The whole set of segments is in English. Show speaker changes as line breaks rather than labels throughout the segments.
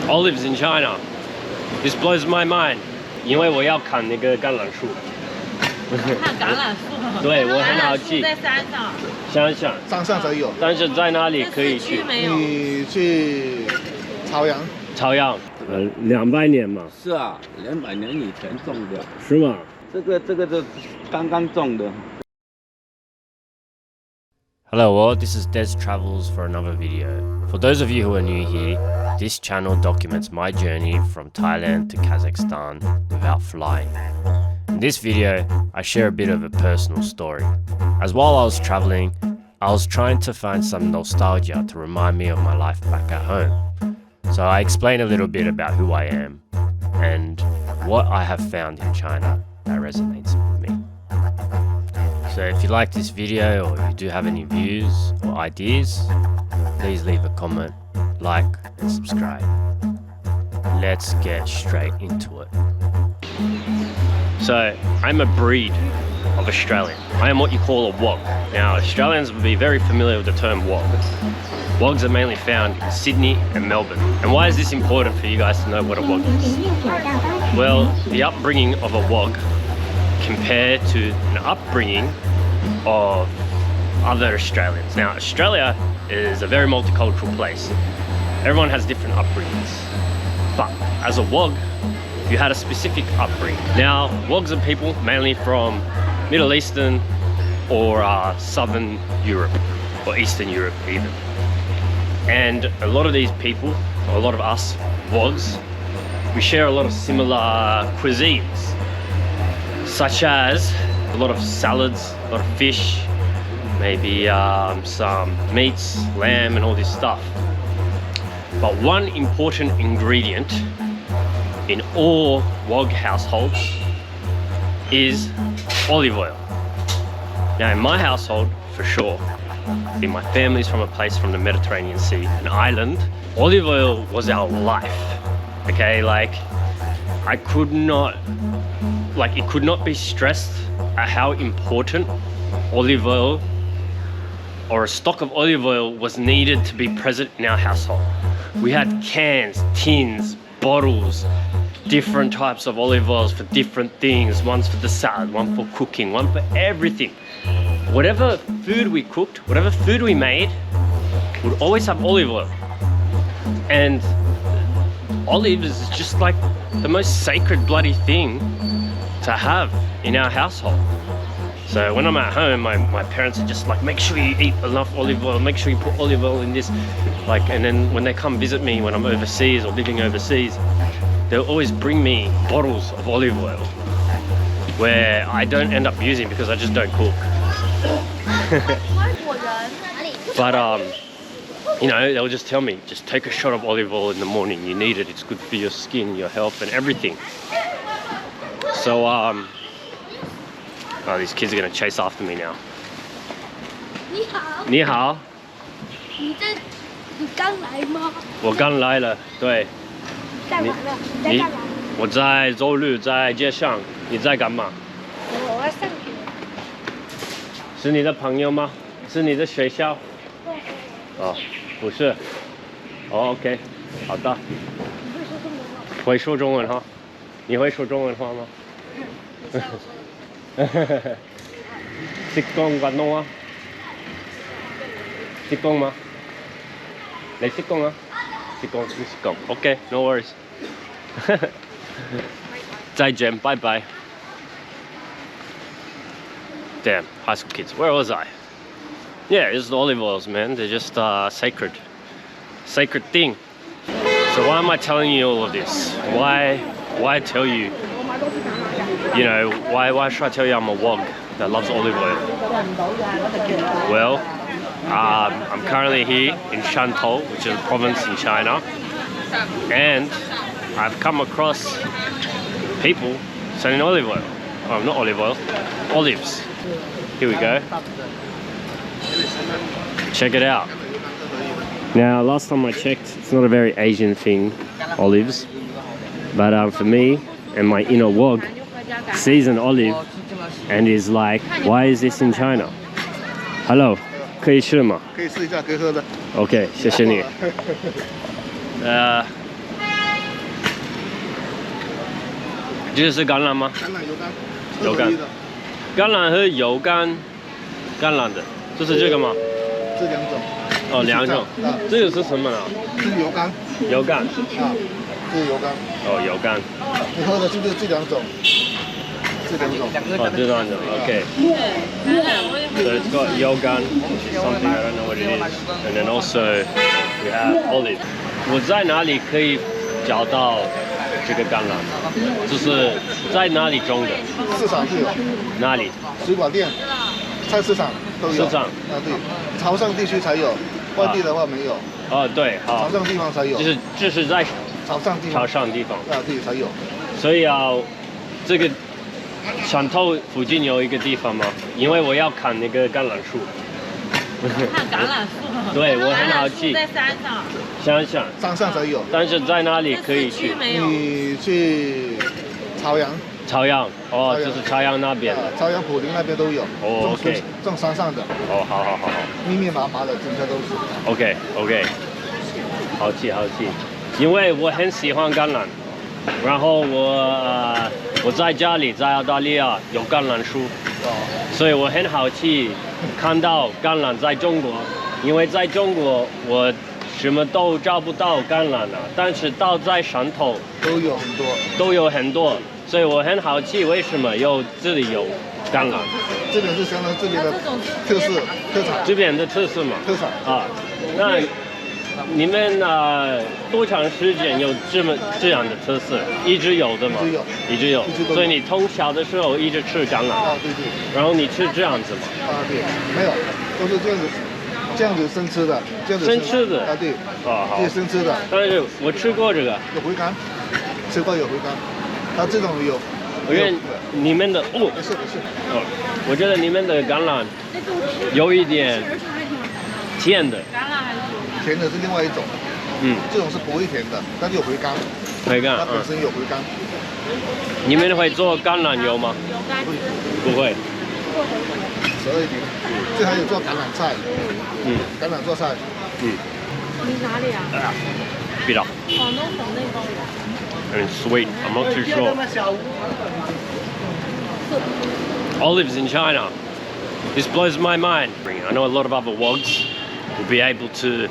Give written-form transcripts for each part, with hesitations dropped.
Olives in China. This blows my mind. 因为我要砍那个橄榄树。
看橄榄树。
对，我很好记。
在山上。
山上。
山上才有。
但是在哪里可以去？
你去朝阳。
朝阳。200年嘛。
是啊，200年以前种的。
是吗？
这个就刚刚种的。
Hello all, this is Des Travels for another video. For those of you who are new here, this channel documents my journey from Thailand to Kazakhstan without flying. In this video, I share a bit of a personal story. As while I was traveling, I was trying to find some nostalgia to remind me of my life back at home. So I explain a little bit about who I am and what I have found in China that resonates with me. So if you like this video or you do have any views or ideas, please leave a comment, like and subscribe. Let's get straight into it. So I'm a breed of Australian. I am what you call a wog. Now Australians will be very familiar with the term wog. Wogs are mainly found in Sydney and Melbourne. And why is this important for you guys to know what a wog is? Well, the upbringing of a wog compared to an upbringing of other Australians. Now, Australia is a very multicultural place. Everyone has different upbringings. But as a wog, you had a specific upbringing. Now, wogs are people mainly from Middle Eastern or Southern Europe or Eastern Europe even. And a lot of these people, or a lot of us wogs, we share a lot of similar cuisines, such as a lot of salads, a lot of fish, maybe some meats, lamb and all this stuff. But one important ingredient in all wog households is olive oil. Now in my household, for sure, in my family's from a place from the Mediterranean Sea, an island, olive oil was our life. Okay, like I could not, like it could not be stressed at how important olive oil or a stock of olive oil was needed to be present in our household. We had cans, tins, bottles, different types of olive oils for different things. One's for the salad, one for cooking, one for everything. Whatever food we cooked, whatever food we made, would always have olive oil. And olives is just like the most sacred bloody thing to have in our household. So when I'm at home, my parents are just like, make sure you eat enough olive oil, make sure you put olive oil in this. Like, and then when they come visit me when I'm overseas or living overseas, they'll always bring me bottles of olive oil where I don't end up using because I just don't cook. But you know, they'll just tell me, just take a shot of olive oil in the morning, you need it, it's good for your skin, your health and everything. So oh, these kids are gonna chase after me now.
你好。
你好。
你刚来吗？
我刚来了，对。
干嘛呢？你在干嘛？
我在周日在街上，你在干嘛？
我要上学。
是你的朋友吗？是你的学校？
对。
哦，不是。哦 ，OK， 好的。
你会说中文吗？
会说中文哈？你会说中文话吗？識講廣東話？識講嗎？你識講啊？識講，你識講。OK, no worries. 再見，bye bye. Damn, high school kids. Where was I? Yeah, it's the olive oils, man. They're just sacred thing. So why am I telling you all of this? Why tell you? You know, why should I tell you I'm a wog that loves olive oil? Well, I'm currently here in Shantou, which is a province in China, and I've come across people selling olive oil. Oh, not olive oil, olives. Here we go. Check it out. Now, last time I checked, it's not a very Asian thing, olives, but for me and my inner wog, sees an olive and is like, why is this in China? Hello, 可以吃吗？
可以试一下，可以喝的。
OK, 谢谢你。这是橄榄吗？
橄榄油柑，
油柑
2合1的，
橄榄和油柑，橄榄的，就是这个吗？
这2种。
哦，2种。
啊，
这个是什么呢？
是油柑
油柑。
啊，这是油柑。
哦，油柑。
你喝的就是这2种，这2种。
哦，这两种。OK。So it's got yogan, something I don't know what it is, and then also we have olive. 我在哪里可以找到这个橄榄？就是在哪里种的？
市场是有，
哪里？
水果店、菜市场都有。
市场
啊，对，潮汕地区才有，外地的话没有。
哦，对，好
潮。汕地方才有。
就是这是在
潮汕地方。
潮汕地方。
啊，对，才有。
所以啊，这个Shantou附近有一个地方吗？因为我要砍那个橄榄树。
看橄榄树。
对，我很好奇。
在山上。
想想。
山上才有。
但是在哪里可以去？
你去朝阳。
朝阳，哦，就是朝阳那边的。
朝阳普林那边都有。
哦 ，OK。
种山上的。
哦，好好好好。
密密麻麻的，整个都是。
OK，好奇。因为我很喜欢橄榄，然后我在家里在澳大利亚有橄榄树，所以我很好奇看到橄榄在中国，因为在中国我什么都找不到橄榄了，但是到在山头都有很多，所以我很好奇为什么这里有橄榄。
这边是相当于这边的特产。
这边的特色嘛。
特产
啊，那你们多长时间有这样的特色？一直有的吗？一直有。所以你从小的时候一直吃橄榄。
啊，对。
然后你吃这样子吗？
啊，对，没有，都是这样子生吃的，这样子
生吃的。
啊，对。
哦，好。
这生吃的。
但是我吃过这个。
有回甘，吃过有回甘，它这种有。
我觉得你们的
不是。
哦，我觉得你们的橄榄有一点甜的。
橄榄还是
甜的是另外一种。这种是不会甜的，但是有回甘。
回甘。
它本身有回甘。
你们会做橄榄油吗？不会。
12点。这还有做橄榄菜。橄榄做菜。
你哪里啊？
比较。
广东省内都有。
And sweet. I'm not too sure. Olives in China. This blows my mind. I know a lot of other wogs will be able to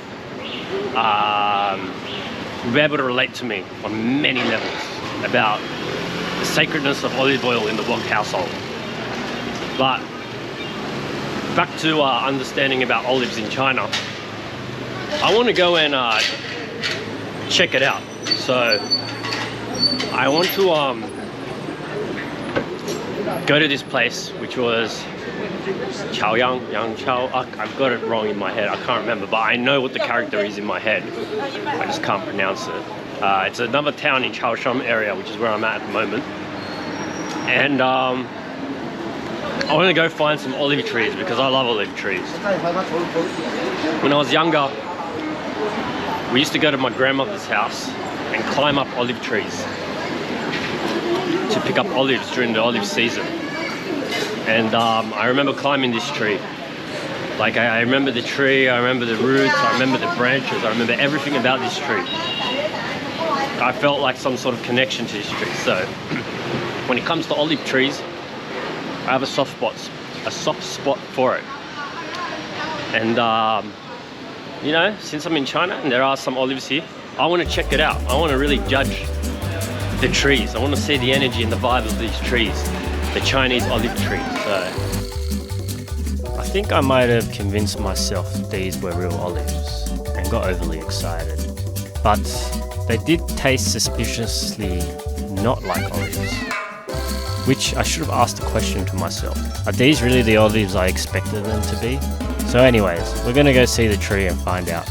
relate to me on many levels about the sacredness of olive oil in the wog household. But back to understanding about olives in China. I want to go and check it out. So I want to go to this place, which was Chaozhou. I've got it wrong in my head. I can't remember, but I know what the character is in my head. I just can't pronounce it. It's another town in Chaozhou area, which is where I'm at the moment. And I want to go find some olive trees because I love olive trees. When I was younger, we used to go to my grandmother's house and climb up olive trees to pick up olives during the olive season. And I remember climbing this tree. Like I remember the tree, I remember the roots, I remember the branches, I remember everything about this tree. I felt like some sort of connection to this tree. So when it comes to olive trees, I have a soft spot for it. And you know, since I'm in China and there are some olives here, I want to check it out. I want to really judge the trees. I want to see the energy and the vibe of these trees, the Chinese olive trees. So I think I might have convinced myself these were real olives and got overly excited. But they did taste suspiciously not like olives, which I should have asked the question to myself. Are these really the olives I expected them to be? So anyways, we're gonna go see the tree and find out.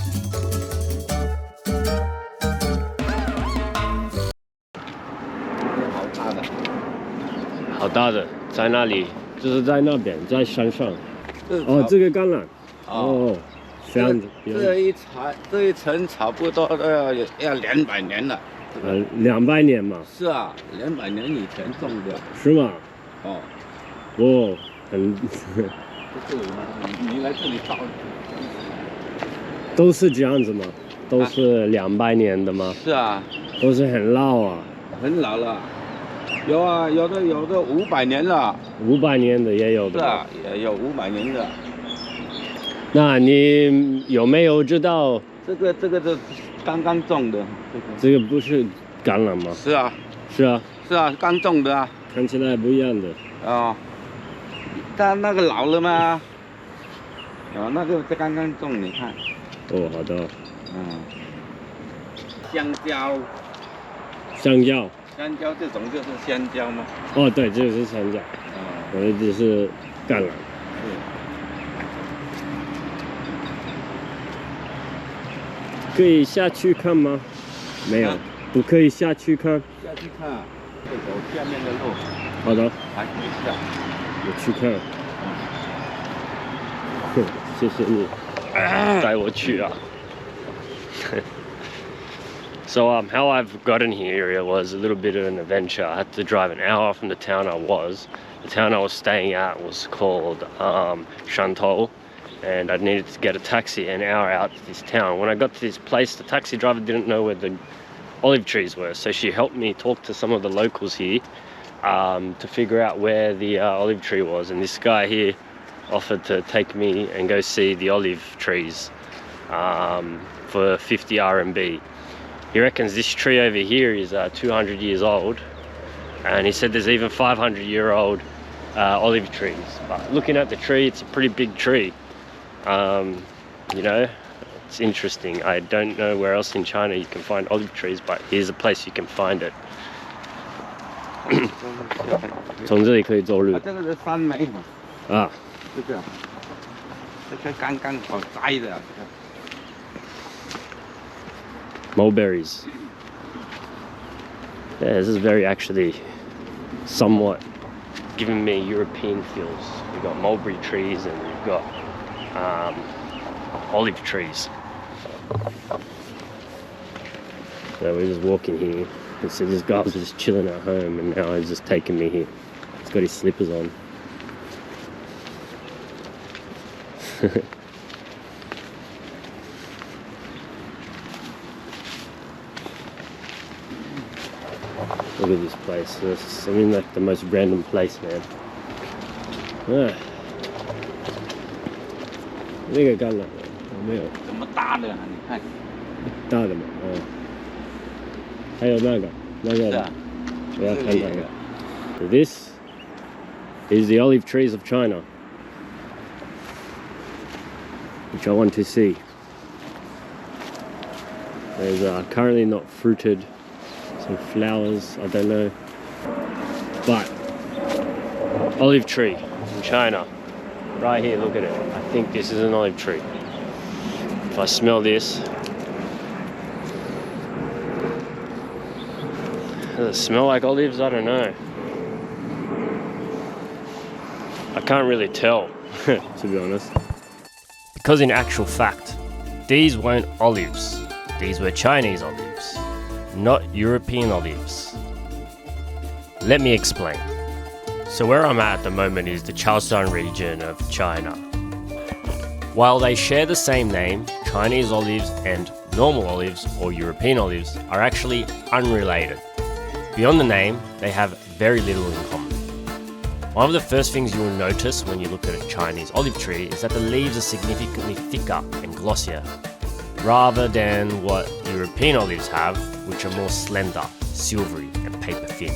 How big? 在哪里？就是在那边，在山上。哦，这个橄榄。哦，这样子。
这一层差不多都要200年了。
200年嘛。
是啊，200年以前种的。
是吗？
哦。
哦，很。
你来这里找。
都是这样子吗？都是200年的吗？
是啊。
都是很老啊。
很老了。有啊，有的500年了，
500年的也有的。
是啊，也有500年的。
那你有没有知道
这个是刚刚种的，
这个不是橄榄吗？
是啊，
是啊，
是啊，刚种的啊。
看起来不一样的。
哦，它那个老了吗？哦，那个是刚刚种，你看。
哦，好的。
嗯。香蕉。
香蕉。
香蕉这种就是香蕉吗？
哦，对，这个是香蕉。我的只是橄榄。可以下去看吗？没有，不可以下去看。
下去看，会走下面的路。
好的，
还可以下。
我去看。谢谢你带我去啊。So how I've gotten here, it was a little bit of an adventure. I had to drive an hour from the town I was. The town I was staying at was called Shantou, and I needed to get a taxi an hour out to this town. When I got to this place, the taxi driver didn't know where the olive trees were, so she helped me talk to some of the locals here to figure out where the olive tree was. And this guy here offered to take me and go see the olive trees for 50 RMB. He reckons this tree over here is 200 years old, and he said there's even 500-year-old olive trees. But looking at the tree, it's a pretty big tree. You know, it's interesting. I don't know where else in China you can find olive trees, but here's a place you can find it. 从这里可以走路。
这个是山莓
啊，
这个刚刚好摘的。
Mulberries. Yeah, this is very actually somewhat giving me European feels. We've got mulberry trees and we've got olive trees. So we're just walking here. You can see this guy was just chilling at home and now he's just taking me here. He's got his slippers on. Look at this place. I mean, like the most random place, man. Ah. 那个橄榄没有。
这么大的，你看。
大的嘛，还有那个，我要看那个。So this is the olive trees of China, which I want to see. There's currently not fruited. Some flowers, I don't know. But olive tree in China. Right here, look at it. I think this is an olive tree. If I smell this, does it smell like olives? I don't know. I can't really tell, to be honest. Because in actual fact, these weren't olives. These were Chinese olives, not European olives. Let me explain. So where I'm at the moment is the Chaozhou region of China. While they share the same name, Chinese olives and normal olives or European olives are actually unrelated. Beyond the name, they have very little in common. One of the first things you will notice when you look at a Chinese olive tree is that the leaves are significantly thicker and glossier, rather than what European olives have, which are more slender, silvery and paper thin.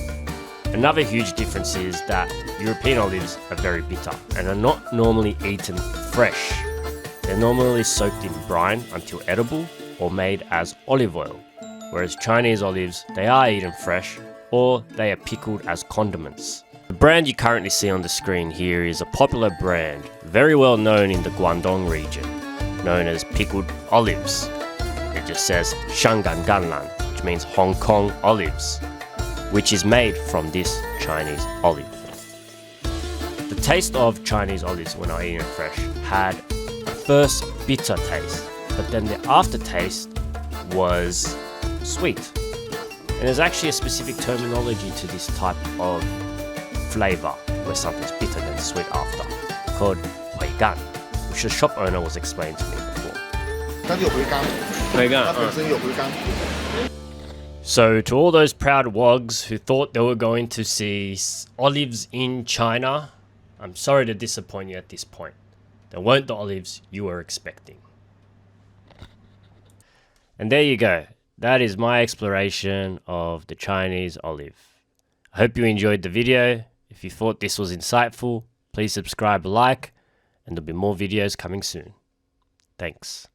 Another huge difference is that European olives are very bitter and are not normally eaten fresh. They're normally soaked in brine until edible or made as olive oil, whereas Chinese olives, they are eaten fresh or they are pickled as condiments. The brand you currently see on the screen here is a popular brand, very well known in the Guangdong region, known as pickled olives. It just says Shangan Ganlan, which means Hong Kong olives, which is made from this Chinese olive. The taste of Chinese olives when I eat them fresh had a first bitter taste, but then the aftertaste was sweet. And there's actually a specific terminology to this type of flavour, where something's bitter than sweet after, called Huigan, which the shop owner was explaining to me before.
它有回甘，
回甘，
它本身有回甘。
So to all those proud wogs who thought they were going to see olives in China, I'm sorry to disappoint you at this point. They weren't the olives you were expecting. And there you go. That is my exploration of the Chinese olive. I hope you enjoyed the video. If you thought this was insightful, please subscribe, like, and there'll be more videos coming soon. Thanks.